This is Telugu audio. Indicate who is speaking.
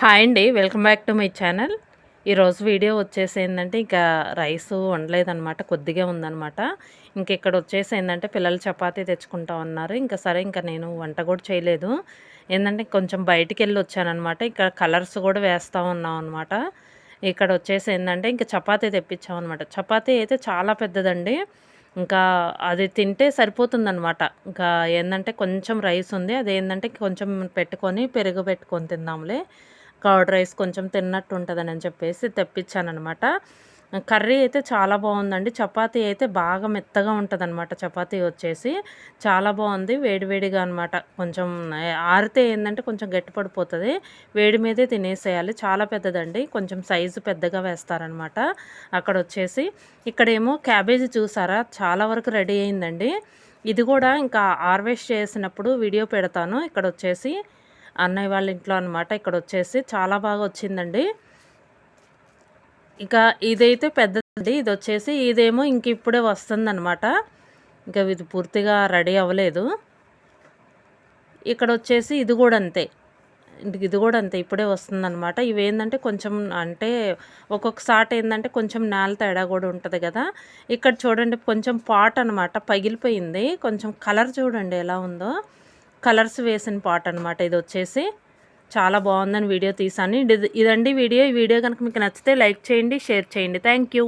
Speaker 1: హాయ్ అండి. Welcome back to my channel. ఈరోజు వీడియో వచ్చేసి ఏందంటే, ఇక రైసు వండలేదనమాట. కొద్దిగా ఉందనమాట. ఇంక ఇక్కడ వచ్చేసి ఏందంటే, పిల్లలు చపాతీ తెచ్చుకుంటా ఉన్నారు. ఇంక సరే ఇంక నేను వంట కూడా చేయలేదు. ఏందంటే, కొంచెం బయటికెళ్ళి వచ్చాననమాట. ఇక్కడ కలర్స్ కూడా వేస్తా ఉన్నాం అనమాట. ఇక్కడ వచ్చేసి ఏందంటే, ఇంక చపాతీ తెప్పించామనమాట. చపాతీ అయితే చాలా పెద్దదండి. ఇంకా అది తింటే సరిపోతుందనమాట. ఇంకా ఏందంటే, కొంచెం రైస్ ఉంది. అదేందంటే, కొంచెం పెట్టుకొని పెరుగు పెట్టుకొని తిందాంలే. కర్డ్ రైస్ కొంచెం తిన్నట్టు ఉంటదని చెప్పేసి తెప్పించాననమాట. కర్రీ అయితే చాలా బావుందండి. చపాతీ అయితే బాగా మెత్తగా ఉంటదనమాట. చపాతీ వచ్చేసి చాలా బావుంది. వేడి వేడిగా అనమాట. కొంచెం ఆరితే ఏందంటే కొంచెం గట్టి పడిపోతది. వేడి మీదే తినేసేయాలి. చాలా పెద్దదండి. కొంచెం సైజు పెద్దగా వేస్తారనమాట. అక్కడొచ్చేసి ఇక్కడేమో క్యాబేజీ చూసారా? చాలా వరకు రెడీ అయిందండి. ఇది గూడా ఇంకా హార్వెస్ట్ చేసినప్పుడు వీడియో పెడతాను. ఇక్కడొచ్చేసి అన్నయ్య వాళ్ళ ఇంట్లో అనమాట. ఇక్కడొచ్చేసి చాలా బాగా వచ్చిందండి. ఇక ఇదైతే పెద్దదండి. ఇదొచ్చేసి ఇదేమో ఇంక ఇప్పుడే వస్తుందనమాట. ఇంకా ఇది పూర్తిగా రెడీ అవ్వలేదు. ఇక్కడొచ్చేసి ఇది గూడా అంతే. ఇది గూడా అంతే. ఇప్పుడే వస్తుందనమాట. ఇవేందంటే కొంచెం అంటే ఒక్కొక్కసారి ఏందంటే కొంచెం నేల తేడా గూడా ఉంటది గదా! ఇక్కడ చూడండి కొంచెం పాట్ అనమాట పగిలిపోయింది. కొంచెం కలర్ చూడండి ఎలా ఉందో. కలర్స్ వేసిన పాట్ అనమాట ఇదొచ్చేసి. చాలా బావుందని వీడియో తీశాను. ఇదండి వీడియో. ఈ వీడియో గనుక మీకు నచ్చితే లైక్ చేయండి, షేర్ చేయండి. Thank you.